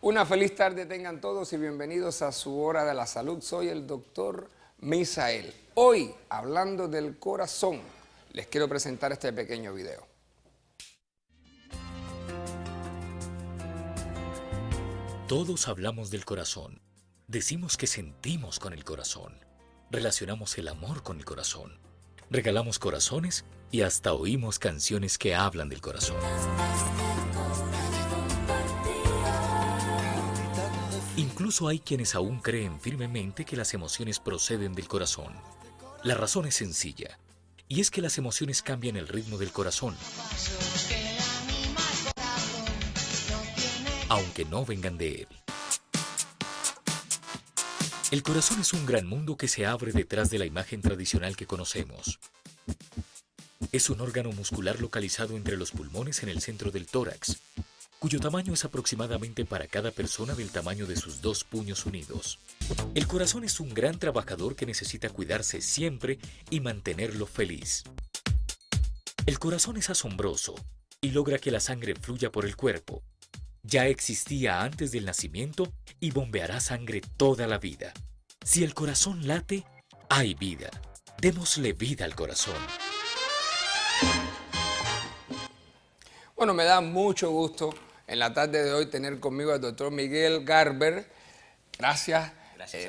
Una feliz tarde tengan todos y bienvenidos a su hora de la salud. Soy el doctor Misael. Hoy, hablando del corazón, les quiero presentar este pequeño video. Todos hablamos del corazón. Decimos que sentimos con el corazón. Relacionamos el amor con el corazón. Regalamos corazones y hasta oímos canciones que hablan del corazón. Incluso hay quienes aún creen firmemente que las emociones proceden del corazón. La razón es sencilla, y es que las emociones cambian el ritmo del corazón, aunque no vengan de él. El corazón es un gran mundo que se abre detrás de la imagen tradicional que conocemos. Es un órgano muscular localizado entre los pulmones en el centro del tórax, cuyo tamaño es aproximadamente para cada persona del tamaño de sus dos puños unidos. El corazón es un gran trabajador que necesita cuidarse siempre y mantenerlo feliz. El corazón es asombroso y logra que la sangre fluya por el cuerpo. Ya existía antes del nacimiento y bombeará sangre toda la vida. Si el corazón late, hay vida. Démosle vida al corazón. Bueno, me da mucho gusto en la tarde de hoy tener conmigo al doctor Miguel Garber. Gracias.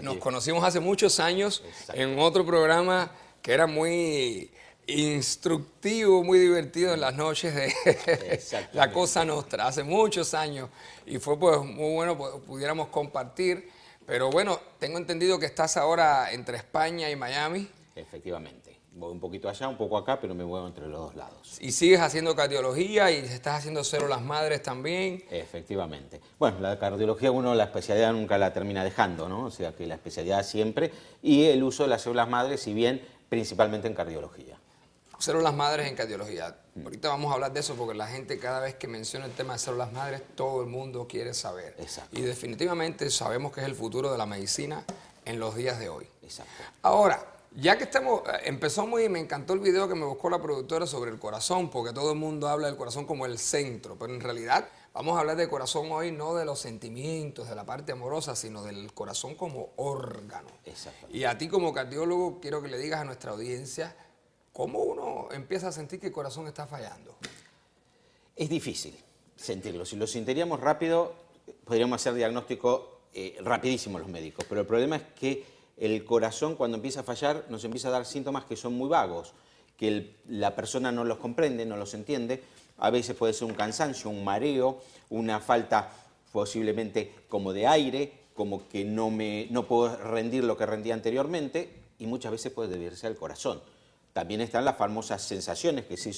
Nos conocimos hace muchos años en otro programa que era muy instructivo, muy divertido en las noches de La Cosa Nostra, hace muchos años, y fue pues muy bueno que pudiéramos compartir, pero bueno, tengo entendido que estás ahora entre España y Miami. Efectivamente, voy un poquito allá, un poco acá, pero me muevo entre los dos lados. Y sigues haciendo cardiología y estás haciendo células madres también. Efectivamente. Bueno, la cardiología la especialidad nunca la termina dejando, ¿no? O sea que la especialidad siempre, y el uso de las células madres, si bien principalmente en cardiología. Células madres en cardiología. Ahorita vamos a hablar de eso porque la gente cada vez que menciona el tema de células madres, todo el mundo quiere saber. Exacto. Y definitivamente sabemos que es el futuro de la medicina en los días de hoy. Exacto. Ahora, ya que empezó me encantó el video que me buscó la productora sobre el corazón, porque todo el mundo habla del corazón como el centro, pero en realidad vamos a hablar del corazón hoy no de los sentimientos, de la parte amorosa, sino del corazón como órgano. Exacto. Y a ti como cardiólogo quiero que le digas a nuestra audiencia cómo uno empieza a sentir que el corazón está fallando. Es difícil sentirlo. Si lo sentiríamos rápido, podríamos hacer diagnóstico rapidísimo los médicos, pero el problema es que el corazón, cuando empieza a fallar, nos empieza a dar síntomas que son muy vagos, que la persona no los comprende, no los entiende. A veces puede ser un cansancio, un mareo, una falta posiblemente como de aire, como que no puedo rendir lo que rendía anteriormente, y muchas veces puede deberse al corazón. También están las famosas sensaciones que sí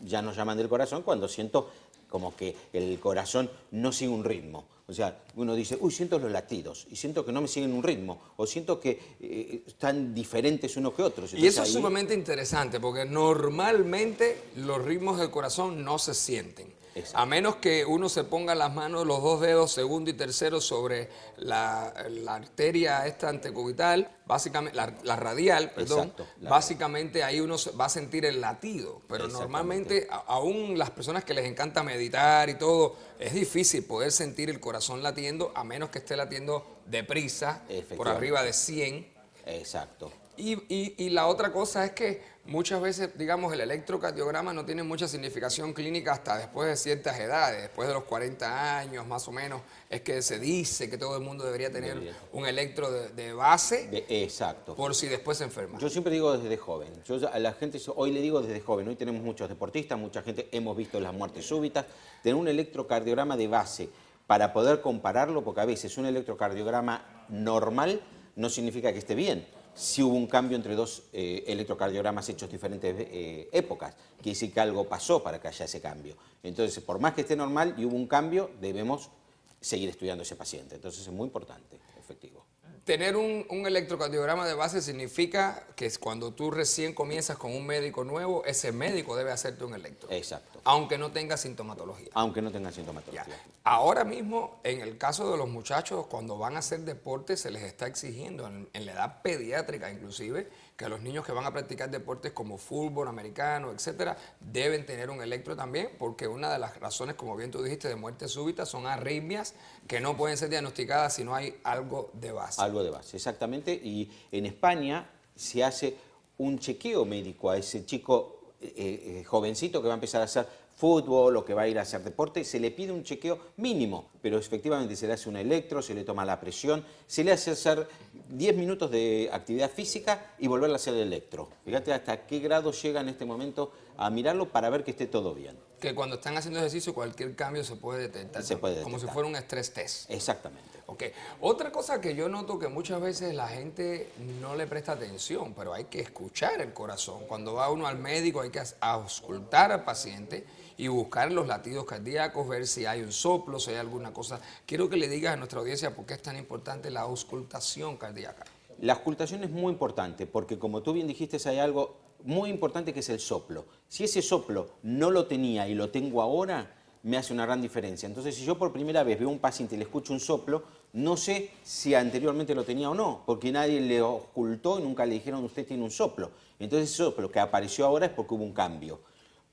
ya nos llaman del corazón, cuando siento como que el corazón no sigue un ritmo. O sea, uno dice, uy, siento los latidos, y siento que no me siguen un ritmo, o siento que están diferentes unos que otros. Entonces, y eso es sumamente interesante, porque normalmente los ritmos del corazón no se sienten. A menos que uno se ponga las manos, los dos dedos, segundo y tercero, sobre la arteria esta antecubital, básicamente, la radial, perdón. Exacto, básicamente ahí uno va a sentir el latido, pero normalmente, aún las personas que les encanta meditar y todo, es difícil poder sentir el corazón latiendo, a menos que esté latiendo deprisa, por arriba de 100. Exacto. Y la otra cosa es que muchas veces, digamos, el electrocardiograma no tiene mucha significación clínica hasta después de ciertas edades, después de los 40 años más o menos, es que se dice que todo el mundo debería tener un electro de base. Exacto. Por si después se enferma. Yo siempre digo desde joven. Yo a la gente hoy le digo desde joven. Hoy tenemos muchos deportistas, mucha gente, hemos visto las muertes súbitas. Tener un electrocardiograma de base para poder compararlo, porque a veces un electrocardiograma normal no significa que esté bien. Si hubo un cambio entre dos electrocardiogramas hechos diferentes épocas, quiere decir que algo pasó para que haya ese cambio. Entonces, por más que esté normal y hubo un cambio, debemos seguir estudiando a ese paciente. Entonces, es muy importante, efectivo. Tener un electrocardiograma de base significa que cuando tú recién comienzas con un médico nuevo, ese médico debe hacerte un electro. Exacto. Aunque no tenga sintomatología. Aunque no tenga sintomatología. Ya. Ahora mismo, en el caso de los muchachos, cuando van a hacer deporte, se les está exigiendo, en la edad pediátrica inclusive, que los niños que van a practicar deportes como fútbol, americano, etcétera, deben tener un electro también, porque una de las razones, como bien tú dijiste, de muerte súbita son arritmias que no pueden ser diagnosticadas si no hay algo de base. Algo de base, exactamente. Y en España se hace un chequeo médico a ese chico jovencito que va a empezar a hacer fútbol o que va a ir a hacer deporte, se le pide un chequeo mínimo, pero efectivamente se le hace un electro, se le toma la presión, se le hace hacer 10 minutos de actividad física y volverle a hacer el electro. Fíjate hasta qué grado llega en este momento a mirarlo para ver que esté todo bien. Que cuando están haciendo ejercicio cualquier cambio se puede detectar. Se puede detectar. Como si fuera un estrés test. Exactamente. Okay. Otra cosa que yo noto que muchas veces la gente no le presta atención, pero hay que escuchar el corazón. Cuando va uno al médico hay que auscultar al paciente y buscar los latidos cardíacos, ver si hay un soplo, si hay alguna cosa. Quiero que le digas a nuestra audiencia por qué es tan importante la auscultación cardíaca. La auscultación es muy importante porque, como tú bien dijiste, hay algo muy importante que es el soplo. Si ese soplo no lo tenía y lo tengo ahora, me hace una gran diferencia. Entonces, si yo por primera vez veo a un paciente y le escucho un soplo, no sé si anteriormente lo tenía o no, porque nadie le ocultó y nunca le dijeron usted tiene un soplo. Entonces, ese soplo que apareció ahora es porque hubo un cambio.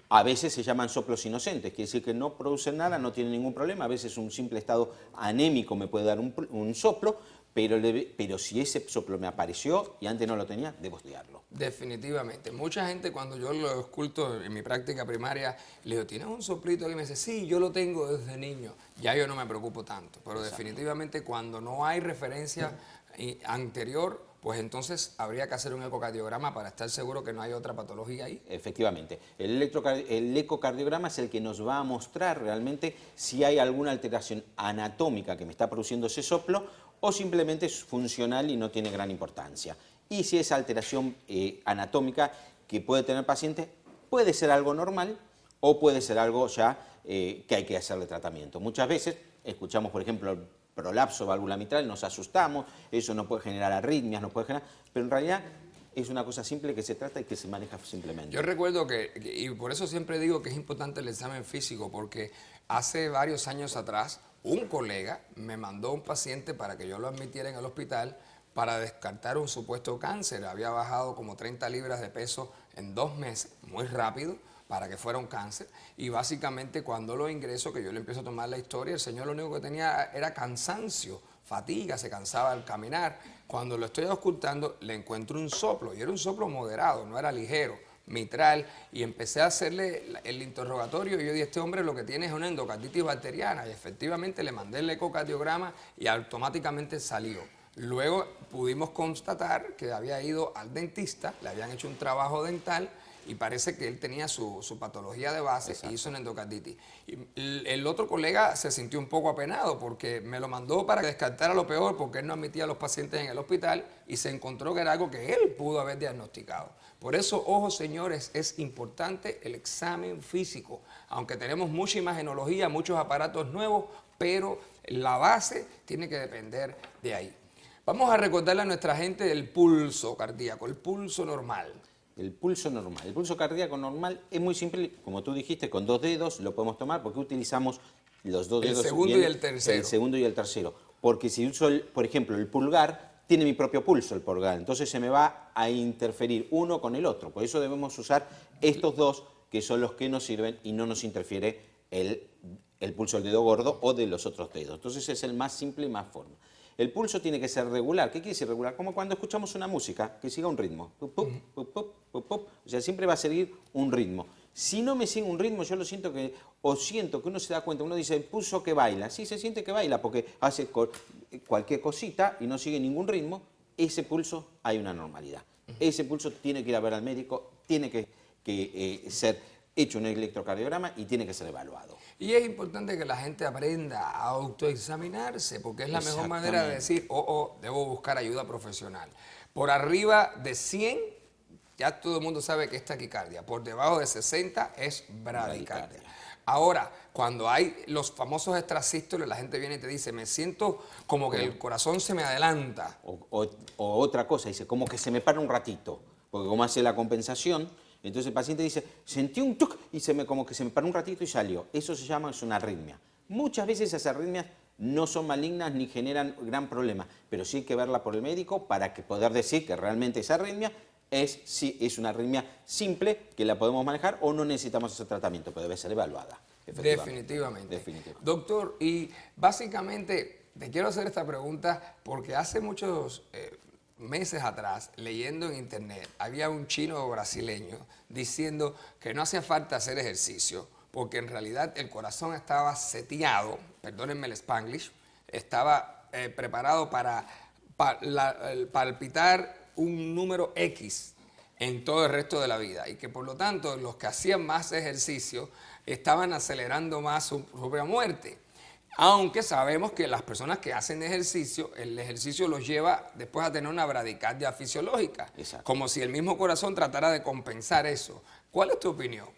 A veces se llaman soplos inocentes, quiere decir que no producen nada, no tienen ningún problema. A veces un simple estado anémico me puede dar un soplo, pero si ese soplo me apareció y antes no lo tenía, debo estudiarlo. Definitivamente. Mucha gente cuando yo lo esculto en mi práctica primaria, le digo, ¿tienes un soplito? Y me dice, sí, yo lo tengo desde niño. Ya yo no me preocupo tanto, pero Exacto. definitivamente cuando no hay referencia anterior, pues entonces habría que hacer un ecocardiograma para estar seguro que no hay otra patología ahí. Efectivamente. El ecocardiograma es el que nos va a mostrar realmente si hay alguna alteración anatómica que me está produciendo ese soplo o simplemente es funcional y no tiene gran importancia. Y si esa alteración anatómica que puede tener el paciente puede ser algo normal o puede ser algo ya que hay que hacerle tratamiento. Muchas veces escuchamos, por ejemplo, el prolapso válvula mitral, nos asustamos, eso no puede generar arritmias, no puede generar, pero en realidad es una cosa simple que se trata y que se maneja simplemente. Yo recuerdo y por eso siempre digo que es importante el examen físico, porque hace varios años atrás un colega me mandó un paciente para que yo lo admitiera en el hospital para descartar un supuesto cáncer. Había bajado como 30 libras de peso en 2 meses, muy rápido, para que fuera un cáncer, y básicamente cuando lo ingreso, que yo le empiezo a tomar la historia, el señor lo único que tenía era cansancio, fatiga, se cansaba al caminar. Cuando lo estoy auscultando le encuentro un soplo, y era un soplo moderado, no era ligero, mitral, y empecé a hacerle el interrogatorio y yo dije, este hombre lo que tiene es una endocarditis bacteriana, y efectivamente le mandé el ecocardiograma y automáticamente salió. Luego pudimos constatar que había ido al dentista, le habían hecho un trabajo dental y parece que él tenía su patología de base. Exacto. Y hizo una endocarditis. Y el otro colega se sintió un poco apenado porque me lo mandó para que descartara lo peor porque él no admitía a los pacientes en el hospital y se encontró que era algo que él pudo haber diagnosticado. Por eso, ojo señores, es importante el examen físico. Aunque tenemos mucha imagenología, muchos aparatos nuevos, pero la base tiene que depender de ahí. Vamos a recordarle a nuestra gente del pulso cardíaco, el pulso normal. El pulso normal. El pulso cardíaco normal es muy simple, como tú dijiste, con 2 dedos lo podemos tomar porque utilizamos los 2 dedos. El segundo y el tercero. El segundo y el tercero. Porque si uso, por ejemplo, el pulgar, tiene mi propio pulso el pulgar, entonces se me va a interferir uno con el otro. Por eso debemos usar estos dos, que son los que nos sirven y no nos interfiere el pulso del dedo gordo o de los otros dedos. Entonces es el más simple y más forma. El pulso tiene que ser regular. ¿Qué quiere decir regular? Como cuando escuchamos una música, que siga un ritmo. Pup, pup, pup, pup, pup, pup. O sea, siempre va a seguir un ritmo. Si no me sigue un ritmo, yo lo siento que, o siento que uno se da cuenta, uno dice, el pulso que baila. Sí, se siente que baila porque hace cualquier cosita y no sigue ningún ritmo. Ese pulso hay una normalidad. Ese pulso tiene que ir a ver al médico, tiene que ser hecho un electrocardiograma y tiene que ser evaluado. Y es importante que la gente aprenda a autoexaminarse, porque es la mejor manera de decir, debo buscar ayuda profesional. Por arriba de 100, ya todo el mundo sabe que es taquicardia. Por debajo de 60 es bradicardia. Ahora, cuando hay los famosos extrasístoles, la gente viene y te dice, me siento como que el corazón se me adelanta. O otra cosa, dice, como que se me para un ratito, porque como hace la compensación, entonces el paciente dice, sentí un tuc y como que se me paró un ratito y salió. Eso se llama una arritmia. Muchas veces esas arritmias no son malignas ni generan gran problema, pero sí hay que verla por el médico para poder decir que realmente esa arritmia Sí, es una arritmia simple que la podemos manejar o no necesitamos ese tratamiento, pero debe ser evaluada. Definitivamente. Doctor, y básicamente te quiero hacer esta pregunta porque hace muchos meses atrás, leyendo en internet, había un chino brasileño diciendo que no hacía falta hacer ejercicio porque en realidad el corazón estaba seteado, perdónenme el Spanglish, estaba preparado para palpitar un número X en todo el resto de la vida y que por lo tanto los que hacían más ejercicio estaban acelerando más su propia muerte. Aunque sabemos que las personas que hacen ejercicio, el ejercicio los lleva después a tener una bradicardia fisiológica. Exacto. Como si el mismo corazón tratara de compensar eso. ¿Cuál es tu opinión?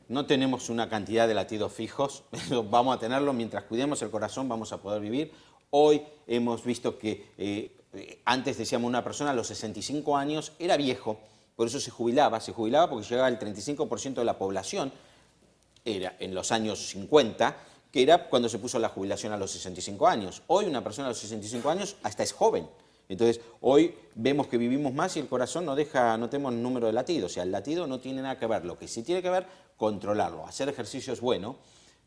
No tenemos una cantidad de latidos fijos, vamos a tenerlo, mientras cuidemos el corazón vamos a poder vivir. Hoy hemos visto que antes decíamos una persona a los 65 años era viejo, por eso se jubilaba porque llegaba el 35% de la población, era en los años 50, que era cuando se puso la jubilación a los 65 años. Hoy una persona a los 65 años hasta es joven. Entonces, hoy vemos que vivimos más y el corazón no tenemos el número de latidos. O sea, el latido no tiene nada que ver. Lo que sí tiene que ver, controlarlo. Hacer ejercicio es bueno.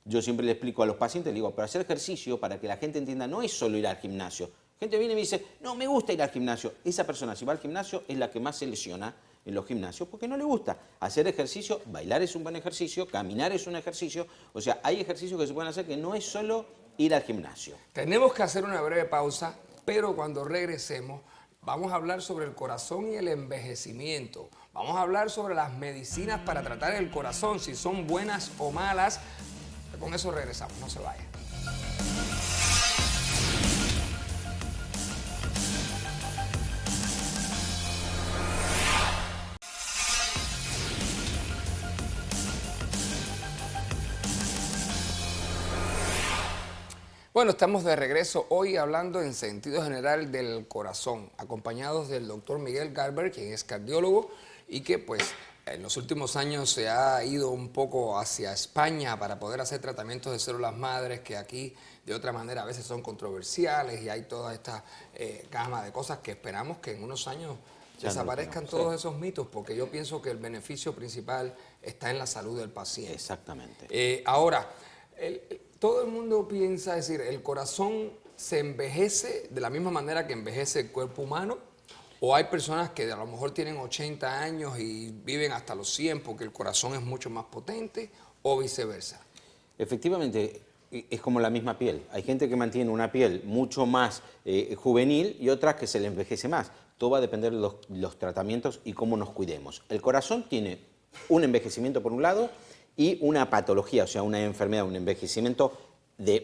Yo siempre le explico a los pacientes, le digo, pero hacer ejercicio, para que la gente entienda, no es solo ir al gimnasio. Gente viene y me dice, no, me gusta ir al gimnasio. Esa persona, si va al gimnasio, es la que más se lesiona en los gimnasios porque no le gusta. Hacer ejercicio, bailar es un buen ejercicio, caminar es un ejercicio. O sea, hay ejercicios que se pueden hacer que no es solo ir al gimnasio. Tenemos que hacer una breve pausa, pero cuando regresemos vamos a hablar sobre el corazón y el envejecimiento. Vamos a hablar sobre las medicinas para tratar el corazón, si son buenas o malas. Con eso regresamos, no se vayan. Bueno, estamos de regreso hoy hablando en sentido general del corazón, acompañados del doctor Miguel Garber, quien es cardiólogo y que pues en los últimos años se ha ido un poco hacia España para poder hacer tratamientos de células madres que aquí de otra manera a veces son controversiales y hay toda esta gama de cosas que esperamos que en unos años desaparezcan todos esos mitos, porque yo pienso que el beneficio principal está en la salud del paciente. Exactamente. Ahora, todo el mundo piensa, es decir, ¿el corazón se envejece de la misma manera que envejece el cuerpo humano? ¿O hay personas que a lo mejor tienen 80 años y viven hasta los 100 porque el corazón es mucho más potente o viceversa? Efectivamente, es como la misma piel. Hay gente que mantiene una piel mucho más juvenil y otras que se le envejece más. Todo va a depender de los tratamientos y cómo nos cuidemos. El corazón tiene un envejecimiento por un lado y una patología, o sea, una enfermedad, un envejecimiento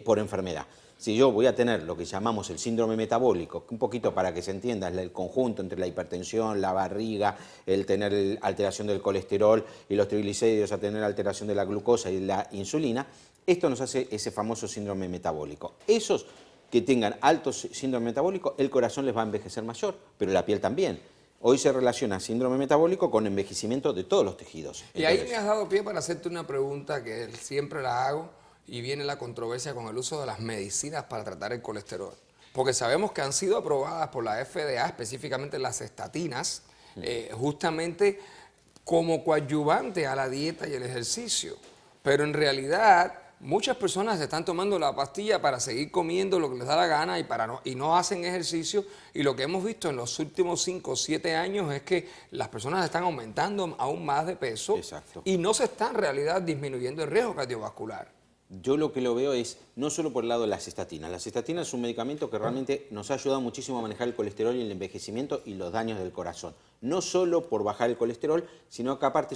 por enfermedad. Si yo voy a tener lo que llamamos el síndrome metabólico, un poquito para que se entienda, es el conjunto entre la hipertensión, la barriga, el tener alteración del colesterol y los triglicéridos, a tener alteración de la glucosa y la insulina, esto nos hace ese famoso síndrome metabólico. Esos que tengan alto síndrome metabólico, el corazón les va a envejecer mayor, pero la piel también. Hoy se relaciona síndrome metabólico con envejecimiento de todos los tejidos. Y ahí me has dado pie para hacerte una pregunta que siempre la hago y viene la controversia con el uso de las medicinas para tratar el colesterol. Porque sabemos que han sido aprobadas por la FDA, específicamente las estatinas, justamente como coadyuvante a la dieta y el ejercicio. Pero en realidad muchas personas están tomando la pastilla para seguir comiendo lo que les da la gana y no hacen ejercicio, y lo que hemos visto en los últimos 5 o 7 años es que las personas están aumentando aún más de peso. Exacto. Y no se está en realidad disminuyendo el riesgo cardiovascular. Yo lo que lo veo es, no solo por el lado de las estatinas. Las estatinas es un medicamento que realmente nos ha ayudado muchísimo a manejar el colesterol y el envejecimiento y los daños del corazón. No solo por bajar el colesterol, sino que aparte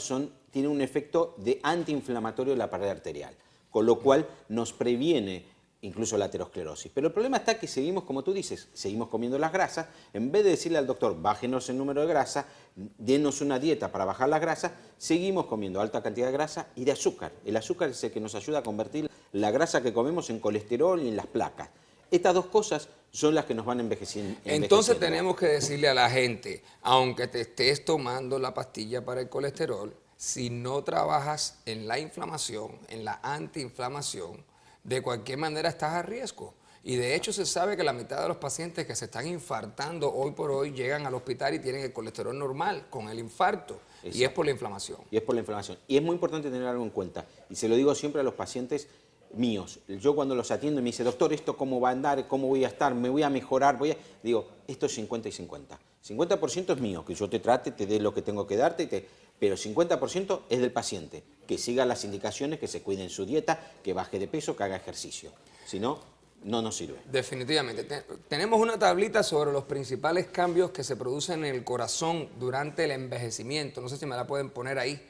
tiene un efecto de antiinflamatorio de la pared arterial, con lo cual nos previene incluso la aterosclerosis. Pero el problema está que seguimos, como tú dices, seguimos comiendo las grasas. En vez de decirle al doctor, bájenos el número de grasa, denos una dieta para bajar las grasas, seguimos comiendo alta cantidad de grasa y de azúcar. El azúcar es el que nos ayuda a convertir la grasa que comemos en colesterol y en las placas. Estas dos cosas son las que nos van envejeciendo. Entonces tenemos que decirle a la gente, aunque te estés tomando la pastilla para el colesterol, si no trabajas en la inflamación, en la antiinflamación, de cualquier manera estás a riesgo. Y de hecho se sabe que la mitad de los pacientes que se están infartando hoy por hoy llegan al hospital y tienen el colesterol normal con el infarto. Exacto. Y es por la inflamación. Y es por la inflamación. Y es muy importante tener algo en cuenta. Y se lo digo siempre a los pacientes míos. Yo cuando los atiendo y me dice, doctor, ¿esto cómo va a andar? ¿Cómo voy a estar? ¿Me voy a mejorar? Digo, esto es 50 y 50. 50% es mío, que yo te trate, te dé lo que tengo que darte, pero 50% es del paciente, que siga las indicaciones, que se cuide en su dieta, que baje de peso, que haga ejercicio. Si no, no nos sirve. Definitivamente. Tenemos una tablita sobre los principales cambios que se producen en el corazón durante el envejecimiento. No sé si me la pueden poner ahí.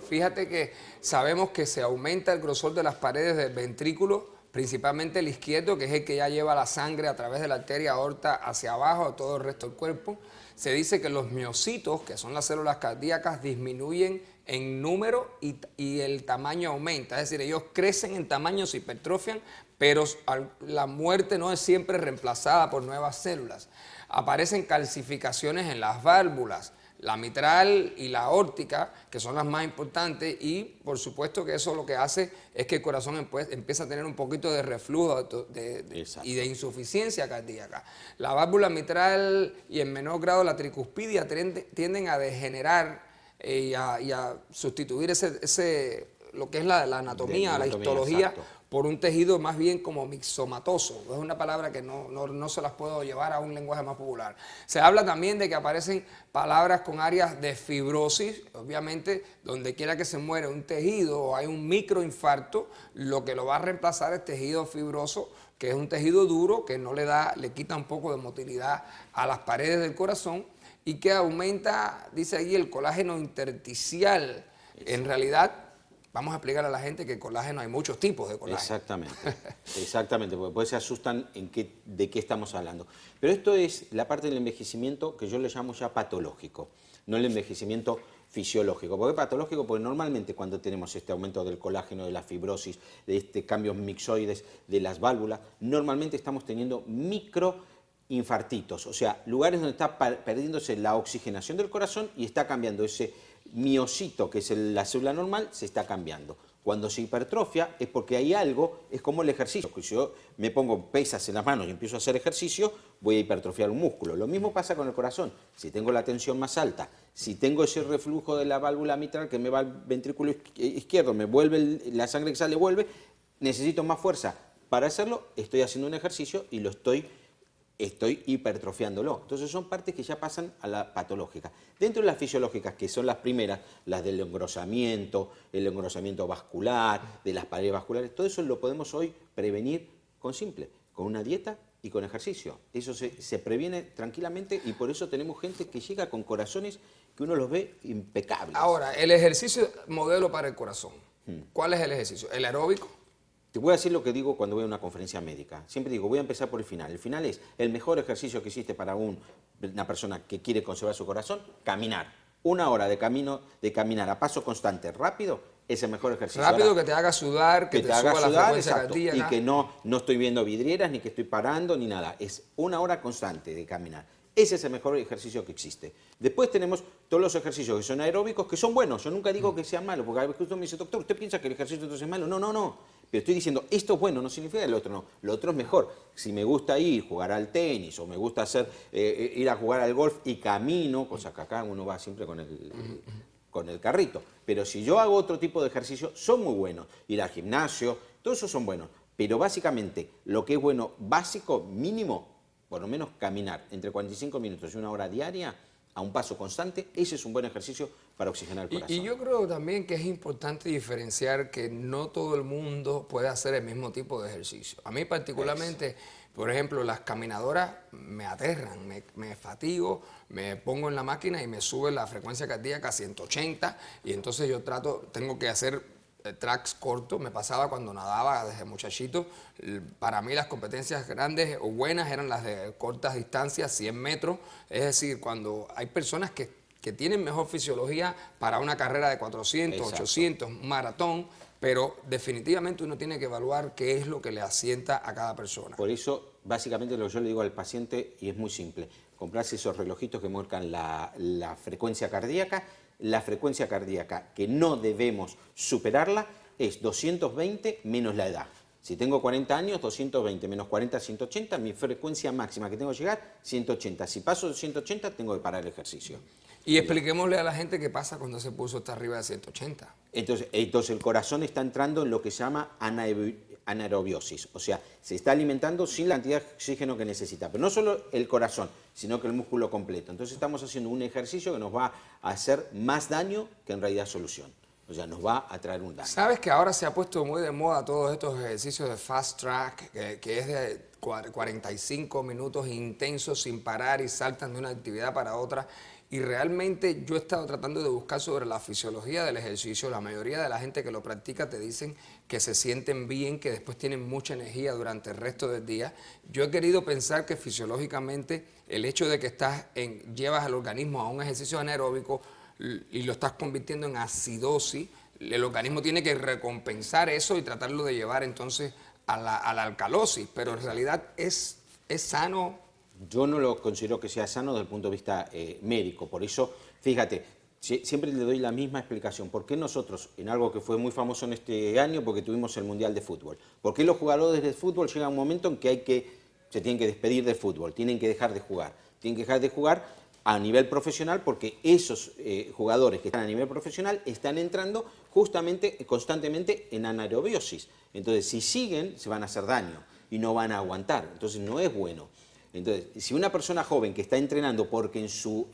Fíjate que sabemos que se aumenta el grosor de las paredes del ventrículo, principalmente el izquierdo, que es el que ya lleva la sangre a través de la arteria aorta hacia abajo a todo el resto del cuerpo. Se dice que los miocitos, que son las células cardíacas, disminuyen en número y el tamaño aumenta. Es decir, ellos crecen en tamaño, se hipertrofian, pero la muerte no es siempre reemplazada por nuevas células. Aparecen calcificaciones en las válvulas, la mitral y la aórtica, que son las más importantes, y por supuesto que eso lo que hace es que el corazón empieza a tener un poquito de reflujo y de insuficiencia cardíaca. La válvula mitral y en menor grado la tricuspidia tienden a degenerar y a sustituir lo que es la anatomía, la histología, exacto, por un tejido más bien como mixomatoso. Es una palabra que no se las puedo llevar a un lenguaje más popular. Se habla también de que aparecen palabras con áreas de fibrosis, obviamente donde quiera que se muere un tejido o hay un microinfarto, lo que lo va a reemplazar es tejido fibroso, que es un tejido duro que le quita un poco de motilidad a las paredes del corazón y que aumenta, dice ahí, el colágeno intersticial. En realidad, vamos a explicar a la gente que el colágeno, hay muchos tipos de colágeno. Exactamente, exactamente, porque después se asustan de qué estamos hablando. Pero esto es la parte del envejecimiento que yo le llamo ya patológico, no el envejecimiento fisiológico. ¿Por qué patológico? Porque normalmente cuando tenemos este aumento del colágeno, de la fibrosis, de cambios mixoides de las válvulas, normalmente estamos teniendo microinfartitos, o sea, lugares donde está perdiéndose la oxigenación del corazón y está cambiando ese miocito, que es la célula normal, se está cambiando. Cuando se hipertrofia es porque hay algo, es como el ejercicio. Si yo me pongo pesas en las manos y empiezo a hacer ejercicio, voy a hipertrofiar un músculo. Lo mismo pasa con el corazón. Si tengo la tensión más alta, si tengo ese reflujo de la válvula mitral que me va al ventrículo izquierdo, me vuelve la sangre que sale, vuelve, necesito más fuerza. Para hacerlo, estoy haciendo un ejercicio y lo estoy hipertrofiándolo. Entonces son partes que ya pasan a la patológica. Dentro de las fisiológicas, que son las primeras, las del engrosamiento, el engrosamiento vascular, de las paredes vasculares, todo eso lo podemos hoy prevenir con una dieta y con ejercicio. Eso se previene tranquilamente y por eso tenemos gente que llega con corazones que uno los ve impecables. Ahora, el ejercicio modelo para el corazón. ¿Cuál es el ejercicio? ¿El aeróbico? Te voy a decir lo que digo cuando voy a una conferencia médica. Siempre digo, voy a empezar por el final. El final es el mejor ejercicio que existe para una persona que quiere conservar su corazón, caminar. 1 hora de caminar a paso constante, rápido, es el mejor ejercicio. Rápido, ahora, que te haga sudar, que te haga suba la frecuencia cardíaca. Y que no estoy viendo vidrieras, ni que estoy parando, ni nada. Es 1 hora constante de caminar. Ese es el mejor ejercicio que existe. Después tenemos todos los ejercicios que son aeróbicos, que son buenos. Yo nunca digo que sean malos, porque a veces usted me dice, doctor, ¿usted piensa que el ejercicio entonces es malo? No, no, no. Pero estoy diciendo, esto es bueno, no significa el otro no. Lo otro es mejor. Si me gusta jugar al tenis, o me gusta ir a jugar al golf y camino, cosa que acá uno va siempre con el carrito. Pero si yo hago otro tipo de ejercicio, son muy buenos. Ir al gimnasio, todos esos son buenos. Pero básicamente, lo que es bueno, básico, mínimo, por lo menos caminar entre 45 minutos y 1 hora diaria, a un paso constante, ese es un buen ejercicio para oxigenar el corazón. Y yo creo también que es importante diferenciar que no todo el mundo puede hacer el mismo tipo de ejercicio. A mí particularmente, por ejemplo, las caminadoras me aterran, me fatigo, me pongo en la máquina y me sube la frecuencia cardíaca a 180 y entonces tengo que hacer tracks cortos. Me pasaba cuando nadaba desde muchachito. Para mí las competencias grandes o buenas eran las de cortas distancias, 100 metros. Es decir, cuando hay personas que tienen mejor fisiología para una carrera de 400, exacto, 800, un maratón, pero definitivamente uno tiene que evaluar qué es lo que le asienta a cada persona. Por eso, básicamente, lo que yo le digo al paciente, y es muy simple, comprarse esos relojitos que marcan la frecuencia cardíaca. La frecuencia cardíaca que no debemos superarla es 220 menos la edad. Si tengo 40 años, 220 menos 40, 180, mi frecuencia máxima que tengo que llegar, 180. Si paso de 180, tengo que parar el ejercicio. Y expliquémosle a la gente qué pasa cuando ese pulso está arriba de 180. Entonces el corazón está entrando en lo que se llama anaerobiosis, o sea, se está alimentando sin la cantidad de oxígeno que necesita. Pero no solo el corazón, sino que el músculo completo. Entonces estamos haciendo un ejercicio que nos va a hacer más daño que en realidad solución. O sea, nos va a traer un daño. ¿Sabes que ahora se ha puesto muy de moda todos estos ejercicios de fast track, que es de 45 minutos intensos sin parar y saltan de una actividad para otra? Y realmente yo he estado tratando de buscar sobre la fisiología del ejercicio. La mayoría de la gente que lo practica te dicen que se sienten bien, que después tienen mucha energía durante el resto del día. Yo he querido pensar que fisiológicamente el hecho de que llevas al organismo a un ejercicio anaeróbico y lo estás convirtiendo en acidosis, el organismo tiene que recompensar eso y tratarlo de llevar entonces a la alcalosis, pero en realidad es sano. Yo no lo considero que sea sano desde el punto de vista médico, por eso, fíjate, siempre le doy la misma explicación. ¿Por qué nosotros, en algo que fue muy famoso en este año, porque tuvimos el Mundial de Fútbol, por qué los jugadores de fútbol llega un momento en que se tienen que despedir del fútbol, tienen que dejar de jugar? Tienen que dejar de jugar a nivel profesional porque esos jugadores que están a nivel profesional están entrando justamente, constantemente en anaerobiosis. Entonces, si siguen, se van a hacer daño y no van a aguantar. Entonces, no es bueno. Entonces, si una persona joven que está entrenando porque en su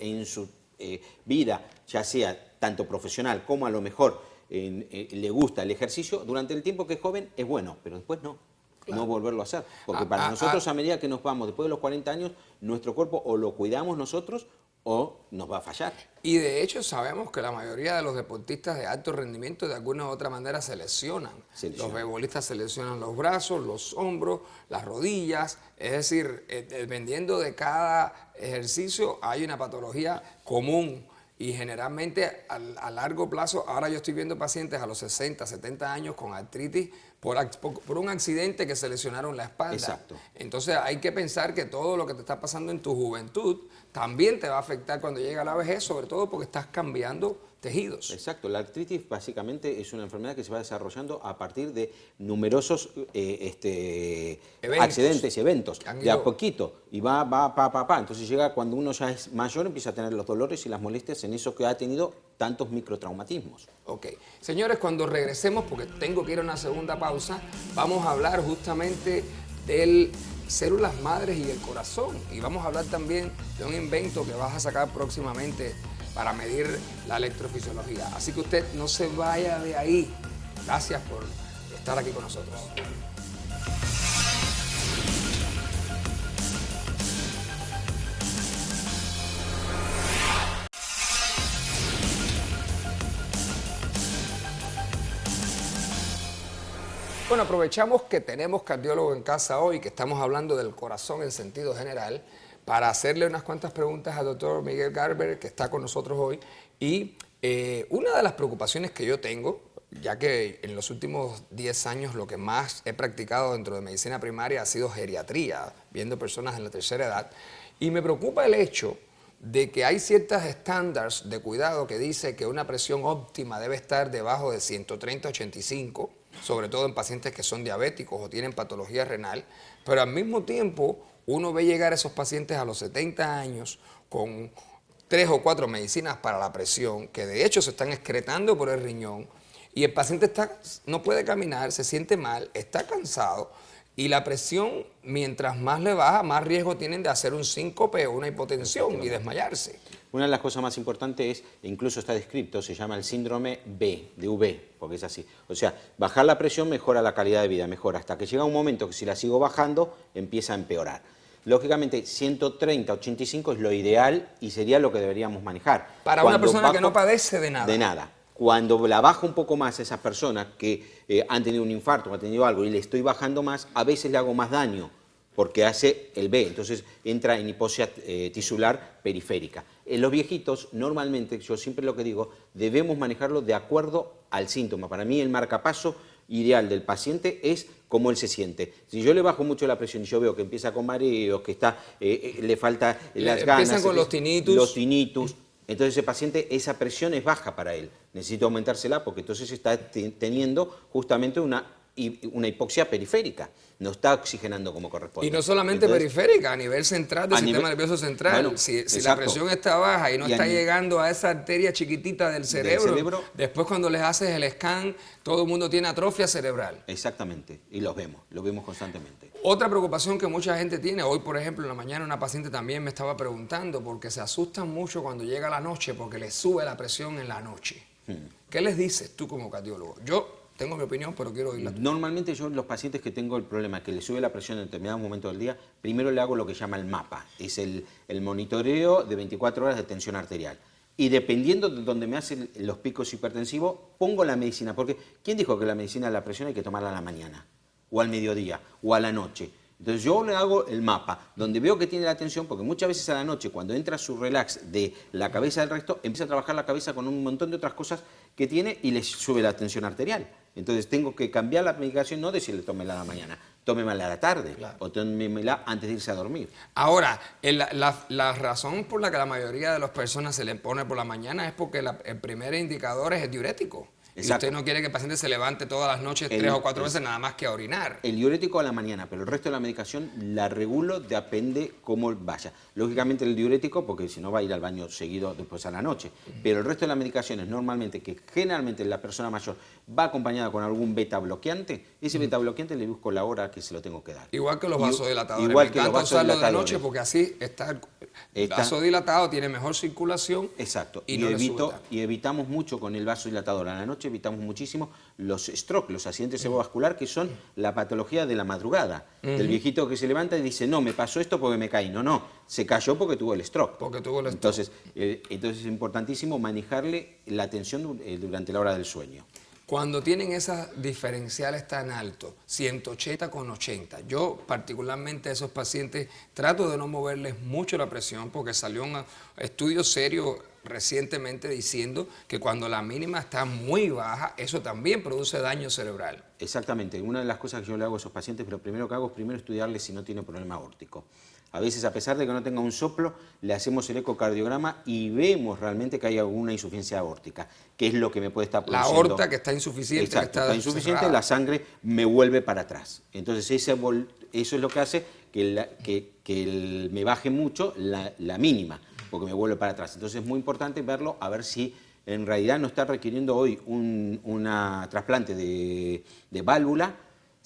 vida, ya sea tanto profesional como a lo mejor le gusta el ejercicio, durante el tiempo que es joven es bueno, pero después no. Claro. No volverlo a hacer. Porque para nosotros, a medida que nos vamos, después de los 40 años, nuestro cuerpo o lo cuidamos nosotros o nos va a fallar. Y de hecho sabemos que la mayoría de los deportistas de alto rendimiento de alguna u otra manera se lesionan. Los beisbolistas se lesionan los brazos, los hombros, las rodillas. Es decir, dependiendo de cada ejercicio hay una patología común. Y generalmente a largo plazo, ahora yo estoy viendo pacientes a los 60, 70 años con artritis por un accidente que se lesionaron la espalda. Exacto. Entonces hay que pensar que todo lo que te está pasando en tu juventud también te va a afectar cuando llega la vejez, sobre todo porque estás cambiando tejidos. Exacto, la artritis básicamente es una enfermedad que se va desarrollando a partir de numerosos accidentes y eventos, de a poquito, y va. Entonces llega cuando uno ya es mayor, empieza a tener los dolores y las molestias en eso que ha tenido tantos microtraumatismos. Ok. Señores, cuando regresemos, porque tengo que ir a una segunda pausa, vamos a hablar justamente del células madres y el corazón. Y vamos a hablar también de un invento que vas a sacar próximamente para medir la electrofisiología. Así que usted no se vaya de ahí. Gracias por estar aquí con nosotros. Bueno, aprovechamos que tenemos cardiólogo en casa hoy, que estamos hablando del corazón en sentido general, para hacerle unas cuantas preguntas al doctor Miguel Garber, que está con nosotros hoy. Y una de las preocupaciones que yo tengo, ya que en los últimos 10 años lo que más he practicado dentro de medicina primaria ha sido geriatría, viendo personas en la tercera edad, y me preocupa el hecho de que hay ciertos estándares de cuidado que dice que una presión óptima debe estar debajo de 130/85, sobre todo en pacientes que son diabéticos o tienen patología renal, pero al mismo tiempo uno ve llegar a esos pacientes a los 70 años con 3 o 4 medicinas para la presión, que de hecho se están excretando por el riñón, y el paciente no puede caminar, se siente mal, está cansado, y la presión, mientras más le baja, más riesgo tienen de hacer un síncope o una hipotensión y desmayarse. Una de las cosas más importantes es, incluso está descrito, se llama el síndrome B, de V, porque es así. O sea, bajar la presión mejora la calidad de vida, mejora, hasta que llega un momento que si la sigo bajando, empieza a empeorar. Lógicamente, 130/85 es lo ideal y sería lo que deberíamos manejar. Para una persona que no padece de nada. De nada. Cuando la bajo un poco más a esas personas que han tenido un infarto o han tenido algo y le estoy bajando más, a veces le hago más daño, porque hace el B, entonces entra en hipoxia tisular periférica. En los viejitos, normalmente, yo siempre lo que digo, debemos manejarlo de acuerdo al síntoma. Para mí el marcapaso ideal del paciente es cómo él se siente. Si yo le bajo mucho la presión y yo veo que empieza con mareos, que le falta las ganas... Empiezan con los tinnitus. Los tinnitus. Entonces ese paciente, esa presión es baja para él. Necesito aumentársela porque entonces está teniendo justamente una y una hipoxia periférica, no está oxigenando como corresponde. Y no solamente periférica, a nivel central del sistema nervioso central. Bueno, si la presión está baja y no está llegando a esa arteria chiquitita del cerebro, después cuando les haces el scan, todo el mundo tiene atrofia cerebral. Exactamente, y lo vemos constantemente. Otra preocupación que mucha gente tiene, hoy por ejemplo en la mañana una paciente también me estaba preguntando porque se asustan mucho cuando llega la noche porque les sube la presión en la noche. ¿Qué les dices tú como cardiólogo? Yo tengo mi opinión, pero quiero oírla. Normalmente yo, los pacientes que tengo el problema que les sube la presión en determinado momento del día, primero le hago lo que llama el mapa, es el monitoreo de 24 horas de tensión arterial. Y dependiendo de donde me hacen los picos hipertensivos, pongo la medicina, porque ¿quién dijo que la medicina de la presión hay que tomarla a la mañana? O al mediodía, o a la noche. Entonces yo le hago el mapa, donde veo que tiene la tensión, porque muchas veces a la noche, cuando entra su relax de la cabeza del resto, empieza a trabajar la cabeza con un montón de otras cosas que tiene y le sube la tensión arterial. Entonces tengo que cambiar la medicación, no decirle tómela a la mañana, tómemela a la tarde, claro, o tómemela antes de irse a dormir. Ahora, la razón por la que la mayoría de las personas se le pone por la mañana es porque el primer indicador es el diurético. Exacto. Y usted no quiere que el paciente se levante todas las noches 3 o 4 veces nada más que a orinar. El diurético a la mañana, pero el resto de la medicación la regulo, depende cómo vaya. Lógicamente el diurético, porque si no va a ir al baño seguido después a la noche. Pero el resto de las medicaciones, normalmente, que generalmente la persona mayor va acompañada con algún beta bloqueante, ese beta bloqueante le busco la hora que se lo tengo que dar. Igual que los vasodilatadores. Igual que los vasodilatadores. Usarlo de noche porque así está vasodilatado, tiene mejor circulación. Exacto. Y evitamos mucho con el vasodilatador a la noche, evitamos muchísimo los stroke, los accidentes cerebrovasculares, que son la patología de la madrugada. Del viejito que se levanta y dice, no, me pasó esto porque me caí. No, se cayó porque tuvo el stroke. Entonces es importantísimo manejarle la tensión durante la hora del sueño. Cuando tienen esas diferenciales tan altos, 180 con 80, yo particularmente a esos pacientes trato de no moverles mucho la presión porque salió un estudio serio recientemente diciendo que cuando la mínima está muy baja, eso también produce daño cerebral. Exactamente. Una de las cosas que yo le hago a esos pacientes, lo primero que hago es primero estudiarles si no tiene problema aórtico. A veces, a pesar de que no tenga un soplo, le hacemos el ecocardiograma y vemos realmente que hay alguna insuficiencia aórtica, que es lo que me puede estar produciendo. La aorta que está insuficiente. Exacto, está insuficiente, la sangre me vuelve para atrás. Entonces eso es lo que hace que me baje mucho la mínima, porque me vuelve para atrás. Entonces es muy importante verlo, a ver si en realidad no está requiriendo hoy una trasplante de válvula,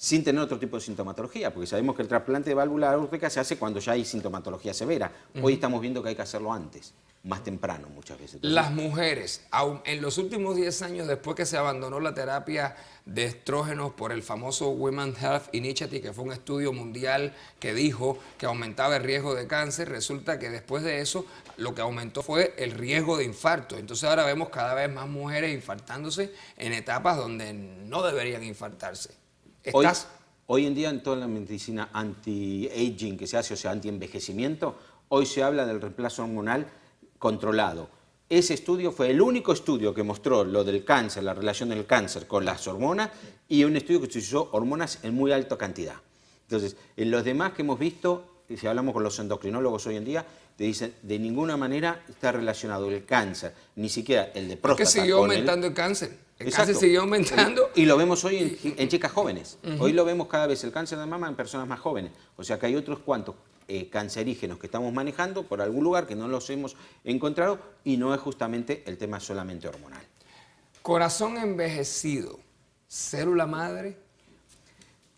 sin tener otro tipo de sintomatología, porque sabemos que el trasplante de válvula aórtica se hace cuando ya hay sintomatología severa. Hoy estamos viendo que hay que hacerlo antes, más temprano muchas veces. Entonces, las mujeres, en los últimos 10 años, después que se abandonó la terapia de estrógenos por el famoso Women's Health Initiative, que fue un estudio mundial que dijo que aumentaba el riesgo de cáncer, resulta que después de eso lo que aumentó fue el riesgo de infarto. Entonces ahora vemos cada vez más mujeres infartándose en etapas donde no deberían infartarse. Hoy en día en toda la medicina anti-aging que se hace, o sea, anti-envejecimiento, hoy se habla del reemplazo hormonal controlado. Ese estudio fue el único estudio que mostró lo del cáncer, la relación del cáncer con las hormonas, y un estudio que utilizó hormonas en muy alta cantidad. Entonces, en los demás que hemos visto, si hablamos con los endocrinólogos hoy en día, te dicen, de ninguna manera está relacionado el cáncer, ni siquiera el de próstata. Es que siguió aumentando el cáncer. El cáncer siguió aumentando. Y lo vemos hoy en chicas jóvenes. Hoy lo vemos cada vez el cáncer de mama en personas más jóvenes. O sea que hay otros cuantos cancerígenos que estamos manejando por algún lugar que no los hemos encontrado y no es justamente el tema solamente hormonal. Corazón envejecido, célula madre.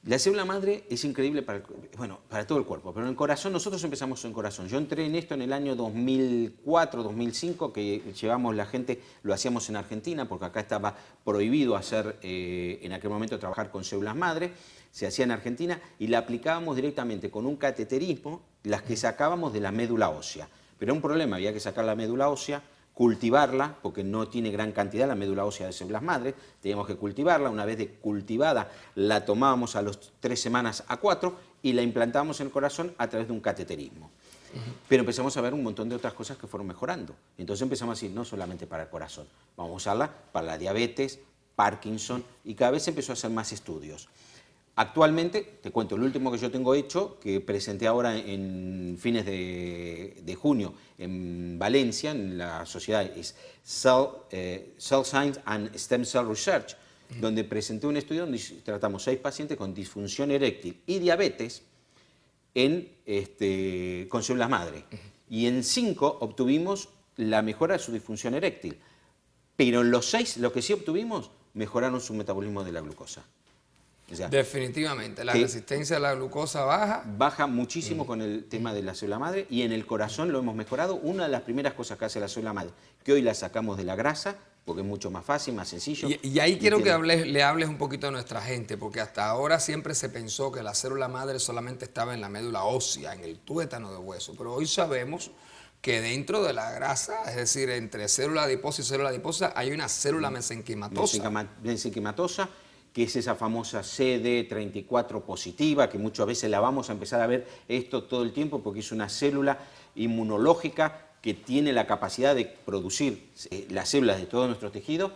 La célula madre es increíble para todo el cuerpo, pero en el corazón, nosotros empezamos en corazón. Yo entré en esto en el año 2004, 2005, que llevamos la gente, lo hacíamos en Argentina, porque acá estaba prohibido hacer, en aquel momento, trabajar con células madre, se hacía en Argentina, y la aplicábamos directamente con un cateterismo, las que sacábamos de la médula ósea. Pero era un problema, había que sacar la médula ósea, cultivarla, porque no tiene gran cantidad la médula ósea de células madre, teníamos que cultivarla, una vez cultivada la tomábamos a las 3 semanas a 4 y la implantábamos en el corazón a través de un cateterismo. Pero empezamos a ver un montón de otras cosas que fueron mejorando. Entonces empezamos a decir, no solamente para el corazón, vamos a usarla para la diabetes, Parkinson, y cada vez se empezó a hacer más estudios. Actualmente, te cuento, el último que yo tengo hecho, que presenté ahora en fines de junio en Valencia, en la sociedad es Cell Science and Stem Cell Research. donde presenté un estudio donde tratamos 6 pacientes con disfunción eréctil y diabetes con células madre. Y en 5 obtuvimos la mejora de su disfunción eréctil. Pero en los 6, lo que sí obtuvimos, mejoraron su metabolismo de la glucosa. O sea, definitivamente, la resistencia a la glucosa baja. Baja muchísimo con el tema de la célula madre, y en el corazón lo hemos mejorado. Una de las primeras cosas que hace la célula madre, que hoy la sacamos de la grasa, porque es mucho más fácil, más sencillo. Y ahí quiero que le hables un poquito a nuestra gente, porque hasta ahora siempre se pensó que la célula madre solamente estaba en la médula ósea, en el tuétano de hueso, pero hoy sabemos que dentro de la grasa, es decir, entre célula adiposa y célula adiposa, hay una célula mesenquimatosa. Mesenquimatosa, que es esa famosa CD34 positiva, que muchas veces la vamos a empezar a ver esto todo el tiempo, porque es una célula inmunológica que tiene la capacidad de producir las células de todos nuestros tejidos,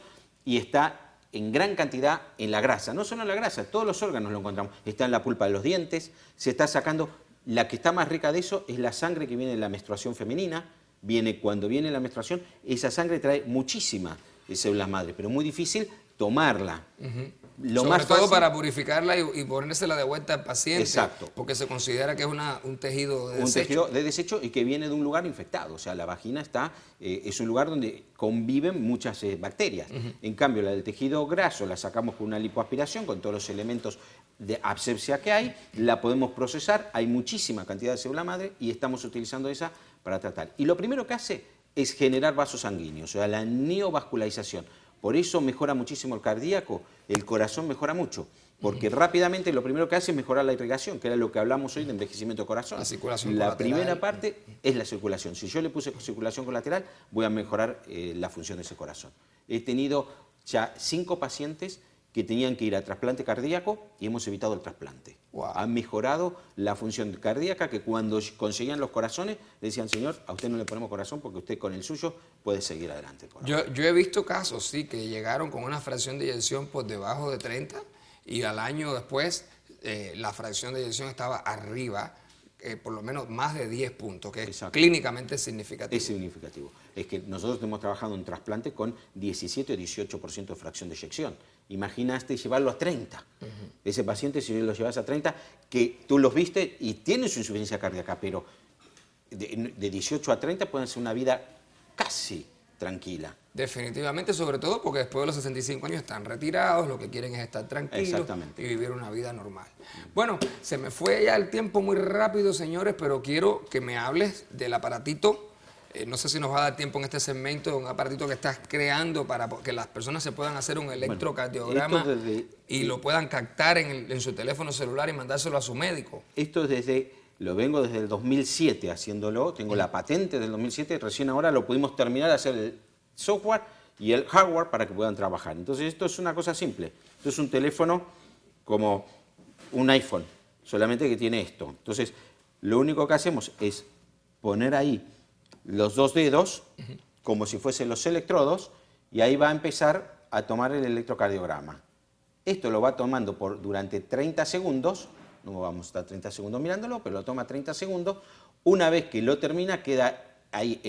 y está en gran cantidad en la grasa. No solo en la grasa, todos los órganos lo encontramos. Está en la pulpa de los dientes, se está sacando. La que está más rica de eso es la sangre que viene de la menstruación femenina. Cuando viene la menstruación, esa sangre trae muchísimas células madre, pero muy difícil tomarla. Sobre todo para purificarla y ponérsela de vuelta al paciente. Exacto. Porque se considera que es un tejido de desecho. Un tejido de desecho, y que viene de un lugar infectado. O sea, la vagina es un lugar donde conviven muchas bacterias. En cambio, la del tejido graso la sacamos con una lipoaspiración, con todos los elementos de asepsia que hay, la podemos procesar, hay muchísima cantidad de célula madre y estamos utilizando esa para tratar. Y lo primero que hace es generar vasos sanguíneos, o sea, la neovascularización. Por eso mejora muchísimo el cardíaco, el corazón mejora mucho, porque rápidamente lo primero que hace es mejorar la irrigación, que era lo que hablamos hoy de envejecimiento del corazón. La circulación La colateral. primera parte es la circulación. Si yo le puse circulación colateral, voy a mejorar la función de ese corazón. He tenido ya 5 pacientes que tenían que ir a trasplante cardíaco y hemos evitado el trasplante. Wow. Han mejorado la función cardíaca, que cuando conseguían los corazones, le decían: señor, a usted no le ponemos corazón porque usted con el suyo puede seguir adelante. Yo he visto casos, sí, que llegaron con una fracción de eyección por debajo de 30 y al año después la fracción de eyección estaba arriba, por lo menos más de 10 puntos, que es clínicamente significativo. Es significativo. Es que nosotros hemos trabajado en trasplante con 17 o 18% de fracción de eyección. Imaginaste llevarlo a 30. Ese paciente, si lo llevas a 30, que tú los viste y tienen su insuficiencia cardíaca, pero de 18 a 30 pueden ser una vida casi tranquila. Definitivamente, sobre todo porque después de los 65 años están retirados, lo que quieren es estar tranquilos y vivir una vida normal. Bueno, se me fue ya el tiempo muy rápido, señores, pero quiero que me hables del aparatito. No sé si nos va a dar tiempo en este segmento, un aparatito que estás creando para que las personas se puedan hacer un electrocardiograma y lo puedan captar en su teléfono celular y mandárselo a su médico. Esto lo vengo desde el 2007 haciéndolo, tengo la patente del 2007, recién ahora lo pudimos terminar de hacer el software y el hardware para que puedan trabajar. Entonces esto es una cosa simple, esto es un teléfono como un iPhone, solamente que tiene esto. Entonces lo único que hacemos es poner ahí los 2 dedos, como si fuesen los electrodos, y ahí va a empezar a tomar el electrocardiograma. Esto lo va tomando durante 30 segundos, no vamos a estar 30 segundos mirándolo, pero lo toma 30 segundos. Una vez que lo termina, queda ahí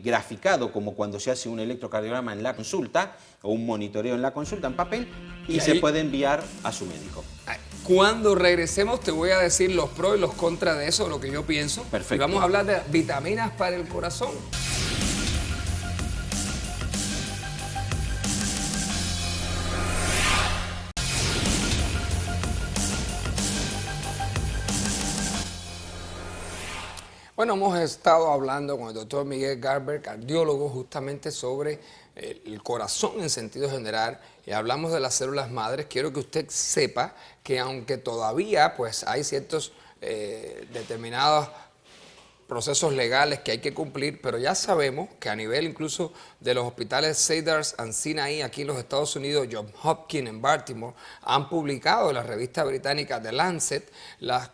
graficado como cuando se hace un electrocardiograma en la consulta, o un monitoreo en la consulta en papel, y se puede enviar a su médico. Cuando regresemos te voy a decir los pros y los contras de eso, lo que yo pienso. Perfecto. Y vamos a hablar de vitaminas para el corazón. Bueno, hemos estado hablando con el doctor Miguel Garber, cardiólogo, justamente sobre el corazón en sentido general, y hablamos de las células madres. Quiero que usted sepa que aunque todavía pues hay ciertos determinados procesos legales que hay que cumplir, pero ya sabemos que a nivel incluso de los hospitales Cedars Sinai aquí en los Estados Unidos, Johns Hopkins en Baltimore, han publicado en la revista británica The Lancet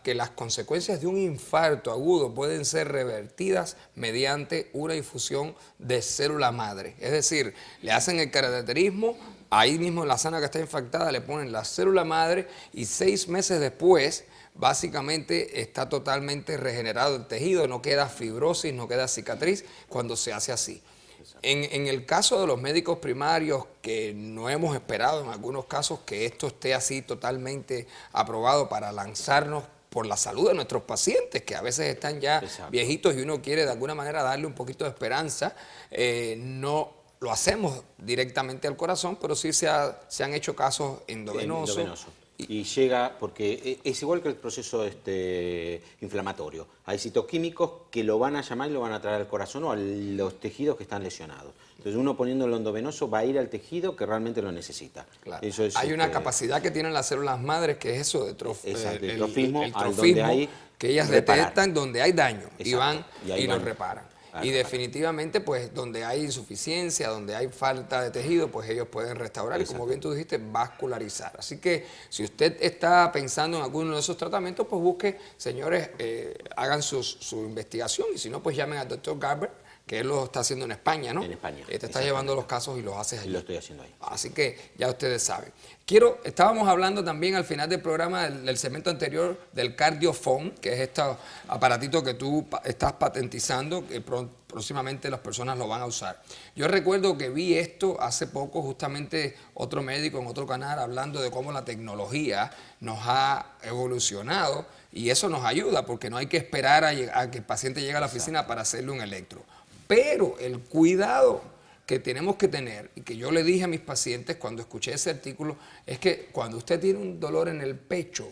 que las consecuencias de un infarto agudo pueden ser revertidas mediante una infusión de célula madre. Es decir, le hacen el cateterismo, ahí mismo en la zona que está infectada le ponen la célula madre y 6 meses después básicamente está totalmente regenerado el tejido, no queda fibrosis, no queda cicatriz cuando se hace así. En el caso de los médicos primarios, que no hemos esperado en algunos casos que esto esté así totalmente aprobado para lanzarnos por la salud de nuestros pacientes, que a veces están ya viejitos y uno quiere de alguna manera darle un poquito de esperanza, no lo hacemos directamente al corazón, pero sí se han hecho casos endovenosos. Y llega, porque es igual que el proceso inflamatorio. Hay citoquímicos que lo van a llamar y lo van a traer al corazón o a los tejidos que están lesionados. Entonces uno poniéndolo endovenoso va a ir al tejido que realmente lo necesita. Claro. Eso es, hay una capacidad que tienen las células madres que es eso, de el trofismo, que ellas detectan donde hay daño. Exacto. Y van y lo reparan. Y definitivamente, pues, donde hay insuficiencia, donde hay falta de tejido, pues ellos pueden restaurar y, como bien tú dijiste, vascularizar. Así que, si usted está pensando en alguno de esos tratamientos, pues busque, señores, hagan su investigación, y si no, pues llamen al doctor Garber, que él lo está haciendo en España, ¿no? En España. Te está llevando los casos y los haces allí. Y lo estoy haciendo ahí. Así que ya ustedes saben. Estábamos hablando también al final del programa, del segmento anterior, del Cardiophone, que es este aparatito que tú estás patentizando, que próximamente las personas lo van a usar. Yo recuerdo que vi esto hace poco, justamente otro médico en otro canal, hablando de cómo la tecnología nos ha evolucionado, y eso nos ayuda, porque no hay que esperar a que el paciente llegue a la oficina para hacerle un electro. Pero el cuidado que tenemos que tener, y que yo le dije a mis pacientes cuando escuché ese artículo, es que cuando usted tiene un dolor en el pecho,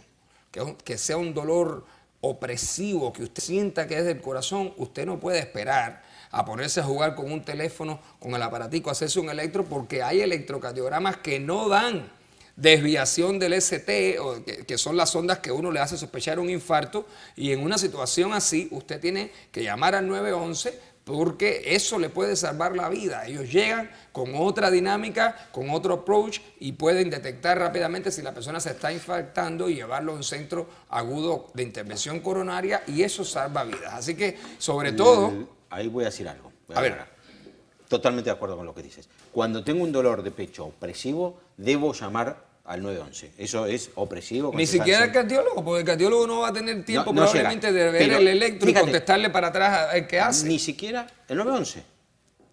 que sea un dolor opresivo, que usted sienta que es del corazón, usted no puede esperar a ponerse a jugar con un teléfono, con el aparatico, hacerse un electro, porque hay electrocardiogramas que no dan desviación del ST, que son las ondas que uno le hace sospechar un infarto, y en una situación así usted tiene que llamar al 911, porque eso le puede salvar la vida. Ellos llegan con otra dinámica, con otro approach, y pueden detectar rápidamente si la persona se está infartando y llevarlo a un centro agudo de intervención coronaria, y eso salva vidas. Así que, sobre todo... Ahí voy a decir algo. A ver. Totalmente de acuerdo con lo que dices. Cuando tengo un dolor de pecho opresivo, debo llamar al 911. Eso es opresivo. Ni siquiera el cardiólogo, porque el cardiólogo no va a tener tiempo probablemente de ver el electro y contestarle para atrás a ver qué hace. Ni siquiera el 911.